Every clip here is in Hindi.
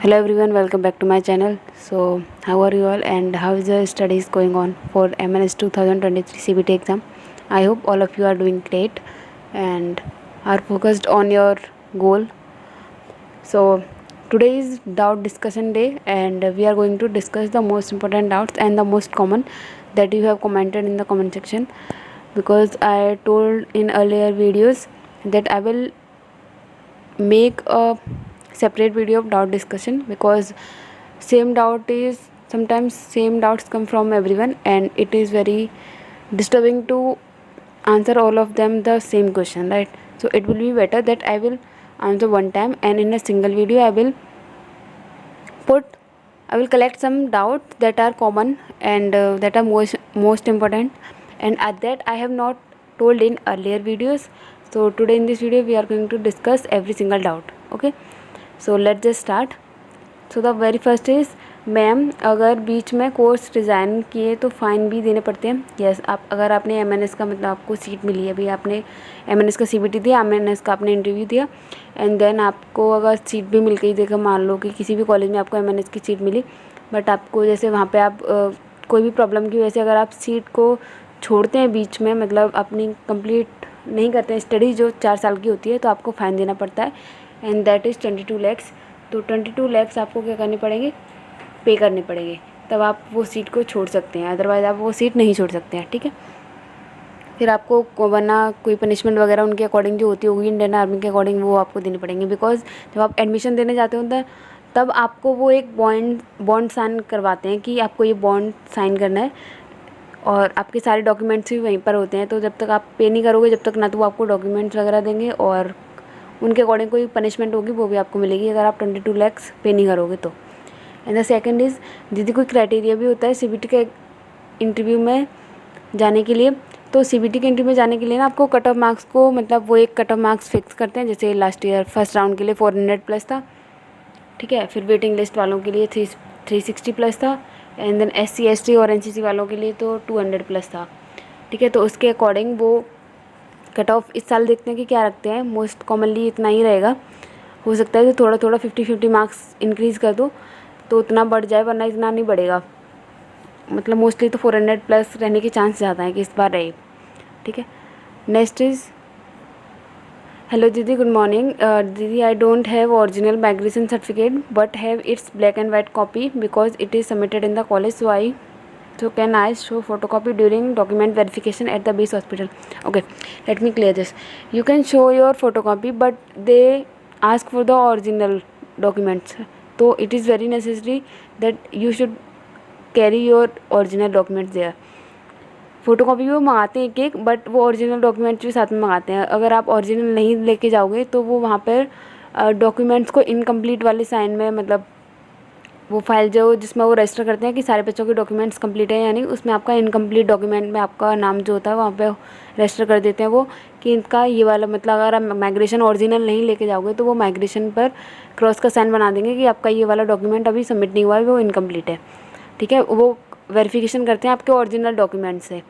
Hello everyone, welcome back to my channel. So how are you all and how is the studies going on for MNS 2023 CBT exam? I hope all of you are doing great and are focused on your goal. So today is doubt discussion day and we are going to discuss the most important doubts and the most common that you have commented in the comment section, because I told in earlier videos that I will make a separate video of doubt discussion, because same doubt is sometimes same doubts come from everyone and it is very disturbing to answer all of them the same question, right? So it will be better that I will answer one time and in a single video I will collect some doubts that are common and that are most important, and at that I have not told in earlier videos. So today in this video we are going to discuss every single doubt. Okay, so let's just start. So the very first is, ma'am अगर बीच में कोर्स रिज़ाइन किए तो फ़ाइन भी देने पड़ते हैं? यस, आप अगर आपने एमएनएस का मतलब आपको सीट मिली है, अभी आपने एमएनएस का सीबीटी दिया, एमएनएस का आपने इंटरव्यू दिया एंड देन आपको अगर सीट भी मिल गई, देखो मान लो कि किसी भी कॉलेज में आपको एमएनएस की सीट मिली, बट आपको जैसे वहाँ पे आप कोई भी प्रॉब्लम की वजह से अगर आप सीट को छोड़ते हैं बीच में, मतलब अपनी कंप्लीट नहीं करते हैं स्टडी जो 4 साल की होती है, तो आपको फ़ाइन देना पड़ता है एंड दैट इज़ 22 लैक्स। तो 22 लैक्स आपको क्या करने पड़ेंगे, पे करने पड़ेंगे, तब आप वो सीट को छोड़ सकते हैं, अदरवाइज़ आप वो सीट नहीं छोड़ सकते हैं। ठीक है, फिर आपको वरना कोई पनिशमेंट वगैरह उनके अकॉर्डिंग जो होती होगी इंडियन आर्मी के अकॉर्डिंग, वो आपको देनी पड़ेंगे, बिकॉज जब आप एडमिशन देने जाते हो तब आपको वो एक बॉन्ड साइन करवाते हैं कि आपको ये बॉन्ड साइन करना है और आपके सारे डॉक्यूमेंट्स भी वहीं पर होते हैं। तो जब तक आप पे नहीं करोगे, जब तक ना तो वो आपको डॉक्यूमेंट्स वगैरह देंगे और उनके अकॉर्डिंग कोई पनिशमेंट होगी वो भी आपको मिलेगी अगर आप 22 लैक्स पे नहीं करोगे तो। एंड द सेकंड इज़, दीदी कोई क्राइटेरिया भी होता है सीबीटी के इंटरव्यू में जाने के लिए? तो सीबीटी के इंटरव्यू में जाने के लिए ना आपको कट ऑफ मार्क्स को, मतलब वो एक कट ऑफ मार्क्स फिक्स करते हैं, जैसे लास्ट ईयर फर्स्ट राउंड के लिए 400 प्लस था, ठीक है, फिर वेटिंग लिस्ट वालों के लिए 360 प्लस था एंड देन SC ST और NCC वालों के लिए तो 200 प्लस था। ठीक है, तो उसके अकॉर्डिंग वो कट ऑफ इस साल देखते हैं कि क्या रखते हैं। मोस्ट कॉमनली इतना ही रहेगा, हो सकता है कि थोड़ा थोड़ा 50-50 मार्क्स इंक्रीज़ कर दो तो उतना बढ़ जाए, वरना इतना नहीं बढ़ेगा। मतलब मोस्टली तो 400 प्लस रहने के चांस ज़्यादा है कि इस बार रहे। ठीक है, नेक्स्ट इज़, हेलो दीदी, गुड मॉर्निंग दीदी, I don't have original migration certificate but have it's black and white copy because it is submitted in the college, so can I show photocopy during document verification at the base hospital? Okay, let me clear this. You can show your photocopy but they ask for the original documents, so it is very necessary that you should carry your original documents there. Photocopy भी वो मंगाते हैं एक बट वो ओरिजिनल डॉक्यूमेंट्स भी साथ में मंगाते हैं। अगर आप ओरिजिनल नहीं लेके जाओगे तो वो वहाँ पर डॉक्यूमेंट्स को इनकम्प्लीट वाले साइन में, मतलब वो फाइल जो जिसमें वो रजिस्टर करते हैं कि सारे बच्चों के डॉक्यूमेंट्स कंप्लीट है, यानी उसमें आपका इनकम्प्लीट डॉक्यूमेंट में आपका नाम जो होता है वहाँ पे रजिस्टर कर देते हैं वो, कि इनका ये वाला, मतलब अगर आप माइग्रेशन ओरिजिनल नहीं लेके जाओगे तो वो माइग्रेशन पर क्रॉस का साइन बना देंगे कि आपका ये वाला डॉक्यूमेंट अभी सबमिट नहीं हुआ है, वो इनकम्प्लीट है। ठीक है, वो वेरिफिकेशन करते हैं आपके ओरिजिनल डॉक्यूमेंट से।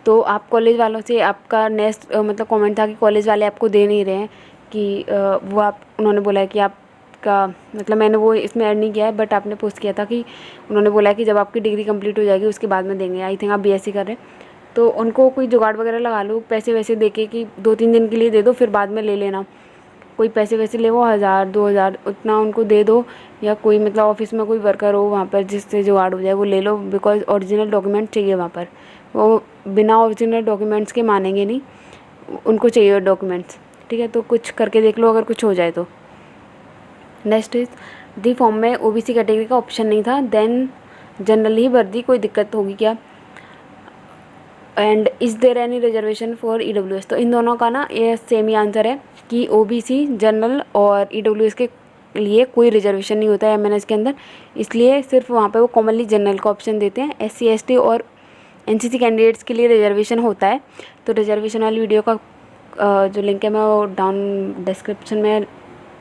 तो आप कॉलेज वालों से, आपका नेक्स्ट मतलब कमेंट था कि कॉलेज वाले आपको दे नहीं रहे हैं कि वो उन्होंने बोला है कि आपका, मतलब मैंने वो इसमें ऐड नहीं किया है बट आपने पोस्ट किया था कि उन्होंने बोला है कि जब आपकी डिग्री कंप्लीट हो जाएगी उसके बाद में देंगे। आई थिंक आप BSc कर रहे हैं तो उनको कोई जुगाड़ वगैरह लगा लो, पैसे वैसे दे के कि 2-3 दिन के लिए दे दो फिर बाद में ले लेना। कोई पैसे वैसे ले, वो 1000-2000 उतना उनको दे दो, या कोई मतलब ऑफिस में कोई वर्कर हो वहाँ पर जिससे जुगाड़ हो जाए वो ले लो, बिकॉज ओरिजिनल डॉक्यूमेंट चाहिए वहाँ पर। वो बिना ओरिजिनल डॉक्यूमेंट्स के मानेंगे नहीं, उनको चाहिए डॉक्यूमेंट्स। ठीक है, तो कुछ करके देख लो अगर कुछ हो जाए तो। नेक्स्ट इज, दी फॉर्म में OBC कैटेगरी का ऑप्शन नहीं था, देन जनरल ही भर दी, कोई दिक्कत होगी क्या? And is there any reservation for EWS? तो इन दोनों का ना ये सेम ही आंसर है कि OBC, जनरल और EWS के लिए कोई रिजर्वेशन नहीं होता है MNS के अंदर, इसलिए सिर्फ वहाँ पे वो कॉमनली जनरल का ऑप्शन देते हैं। SC ST और NCC कैंडिडेट्स के लिए रिजर्वेशन होता है। तो रिजर्वेशन वाली वीडियो का जो लिंक है मैं वो डाउन डिस्क्रिप्शन में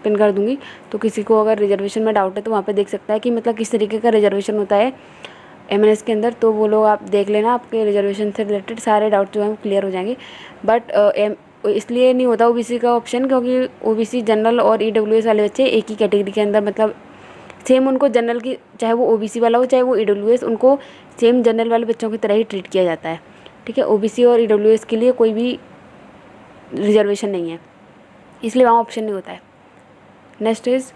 पिन कर दूँगी, तो किसी को अगर रिजर्वेशन में डाउट है तो वहाँ पे देख सकता है कि मतलब किस तरीके का रिजर्वेशन होता है MNS के अंदर। तो वो लोग आप देख लेना, आपके रिजर्वेशन से रिलेटेड सारे डाउट जो हैं क्लियर हो जाएंगे। बट इसलिए नहीं होता OBC का ऑप्शन क्योंकि OBC, जनरल और EWS वाले बच्चे एक ही कैटेगरी के अंदर मतलब सेम उनको जनरल की, चाहे वो ओबीसी वाला हो चाहे वो ईडब्ल्यूएस, उनको सेम जनरल वाले बच्चों की तरह ही ट्रीट किया जाता है। ठीक है, ओबीसी और ईडब्ल्यूएस के लिए कोई भी रिजर्वेशन नहीं है, इसलिए वहाँ ऑप्शन नहीं होता है। नेक्स्ट इज़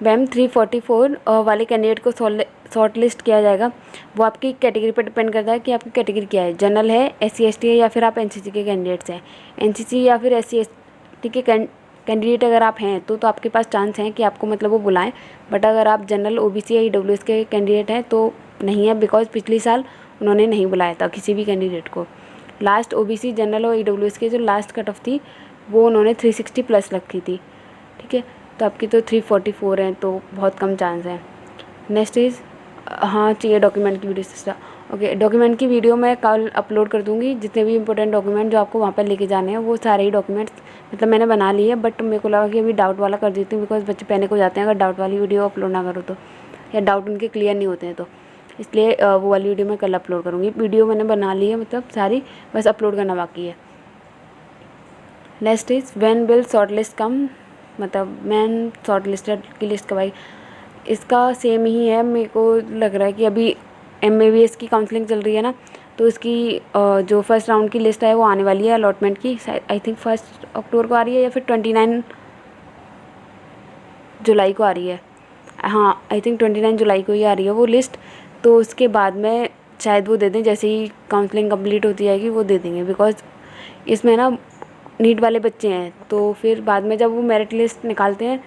मैम 344 वाले कैंडिडेट को शॉर्ट लिस्ट किया जाएगा। वो आपकी कैटेगरी पर डिपेंड करता है कि आपकी कैटेगरी क्या है, जनरल है, SC/ST है, या फिर आप NCC के कैंडिडेट्स हैं। NCC या फिर SC/ST के कैंडिडेट अगर आप हैं तो आपके पास चांस हैं कि आपको मतलब वो बुलाएं। बट अगर आप जनरल, OBC या EWS के कैंडिडेट हैं तो नहीं है, बिकॉज पिछले साल उन्होंने नहीं बुलाया था किसी भी कैंडिडेट को। लास्ट OBC, जनरल और EWS की जो लास्ट कट ऑफ थी वो उन्होंने 360 प्लस रखी थी। ठीक है, तो आपकी तो 344 हैं, तो बहुत कम चांस है। नेक्स्ट इज़ हाँ चाहिए डॉक्यूमेंट की वीडियो। ओके, डॉक्यूमेंट की वीडियो मैं कल अपलोड कर दूँगी। जितने भी इंपॉर्टेंट डॉक्यूमेंट जो आपको वहाँ पर लेके जाने हैं वो सारे ही डॉक्यूमेंट्स मतलब मैंने बना लिए है, बट मेरे को लगा कि अभी डाउट वाला कर देती हूँ, बिकॉज बच्चे पैनिक हो जाते हैं अगर डाउट वाली वीडियो अपलोड ना करो तो, या डाउट उनके क्लियर नहीं होते हैं तो, इसलिए वो वाली वीडियो मैं कल अपलोड करूँगी। वीडियो मैंने बना ली है मतलब सारी, बस अपलोड करना बाकी है। Next is when will short list come, मतलब मैन शॉर्ट लिस्टेड की लिस्ट कब आई। इसका सेम ही है, मेरे को लग रहा है कि अभी MABS की काउंसलिंग चल रही है ना, तो इसकी जो फर्स्ट राउंड की लिस्ट है वो आने वाली है अलॉटमेंट की। आई थिंक 1 अक्टूबर को आ रही है या फिर 29 जुलाई को आ रही है। हाँ, आई थिंक 29 जुलाई को ही आ रही है वो लिस्ट। तो उसके बाद में शायद वो दे दें, जैसे ही काउंसलिंग कंप्लीट होती जाएगी वो दे देंगे, बिकॉज इसमें ना नीट वाले बच्चे हैं, तो फिर बाद में जब वो मेरिट लिस्ट निकालते हैं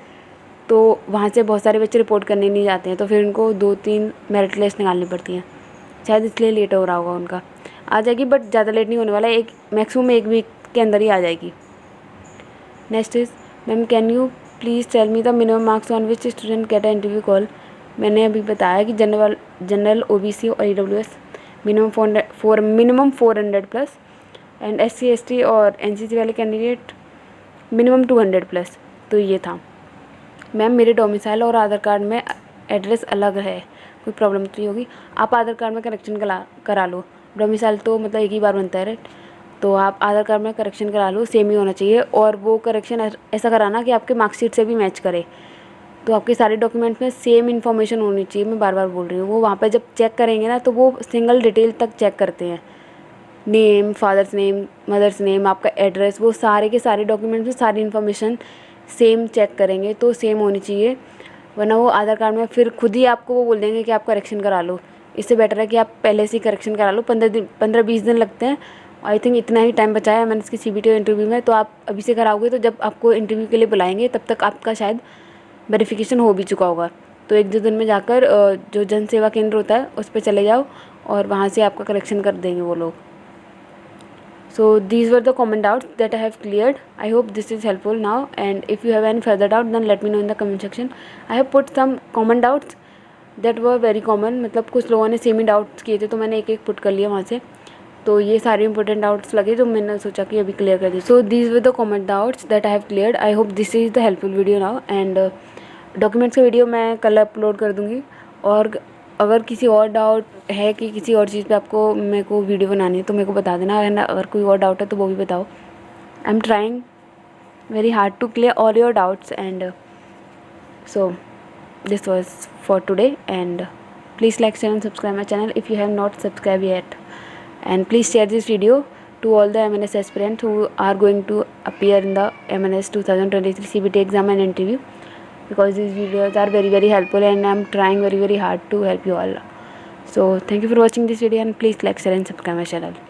तो वहाँ से बहुत सारे बच्चे रिपोर्ट करने नहीं जाते हैं, तो फिर उनको 2-3 मेरिट लिस्ट निकालनी पड़ती हैं, शायद इसलिए लेट हो रहा होगा उनका। आ जाएगी बट ज़्यादा लेट नहीं होने वाला है, मैक्सिमम 1 वीक के अंदर ही आ जाएगी। Next is ma'am can you please tell me the minimum marks on which student get a interview call. मैंने अभी बताया कि जनरल OBC और EWS minimum 400 plus, and SC/ST और NCC वाले कैंडिडेट मिनिमम 200 प्लस। तो ये था। मैम मेरे डोमिसाइल और आधार कार्ड में एड्रेस अलग है, कोई प्रॉब्लम तो नहीं होगी। आप आधार कार्ड में करेक्शन करा लो, डोमिसाइल तो मतलब एक ही बार बनता है, राइट। तो आप आधार कार्ड में करेक्शन करा लो, सेम ही होना चाहिए, और वो करेक्शन ऐसा कराना कि आपके मार्कशीट से भी मैच करे। तो आपके सारे डॉक्यूमेंट्स में सेम इन्फॉर्मेशन होनी चाहिए, मैं बार बार बोल रही हूँ। वो वहाँ पर जब चेक करेंगे ना तो वो सिंगल डिटेल तक चेक करते हैं, name, father's name, mother's name, आपका एड्रेस, वो सारे के सारे डॉक्यूमेंट्स में सारी इन्फॉर्मेशन सेम चेक करेंगे, तो सेम होनी चाहिए। वरना वो आधार कार्ड में फिर खुद ही आपको वो बोल देंगे कि आप करेक्शन करा लो। इससे बेटर है कि आप पहले से ही करेक्शन करा लो। 15-20 दिन लगते हैं, आई थिंक इतना ही टाइम बचाया है मैंने इसकी CBT इंटरव्यू में। तो आप अभी से कराओगे तो जब आपको इंटरव्यू के लिए बुलाएंगे तब तक आपका शायद वेरिफिकेशन हो भी चुका होगा। तो 1-2 दिन में जाकर जो जन सेवा केंद्र होता है उस पर चले जाओ और वहाँ से आपका करेक्शन कर देंगे वो लोग। So these were the common doubts that I have cleared. I hope this is helpful now, and if you have any further doubt then let me know in the comment section. I have put some common doubts that were very common, मतलब कुछ लोगों ने सेम ही डाउट्स किए थे तो मैंने एक पुट कर लिया वहाँ से। तो ये सारे इंपॉर्टेंट डाउट्स लगे जो मैंने सोचा कि अभी क्लियर कर दी। So these were the common doubts that I have cleared. I hope this is the helpful video now, and documents का वीडियो मैं कल अपलोड कर दूँगी। और अगर किसी और डाउट है कि किसी और चीज़ पे आपको मेरे को वीडियो बनानी है तो मेरे को बता देना, है ना। अगर कोई और डाउट है तो वो भी बताओ। I am trying very hard to clear all your doubts, and so this was for today, and please like, share and subscribe my channel if you have not subscribe yet, and please share this video to all the MNS aspirants who are going to appear in the MNS 2023 CBT exam and interview, because these videos are very helpful and I'm trying very hard to help you all. So thank you for watching this video, and please like, share and subscribe my channel.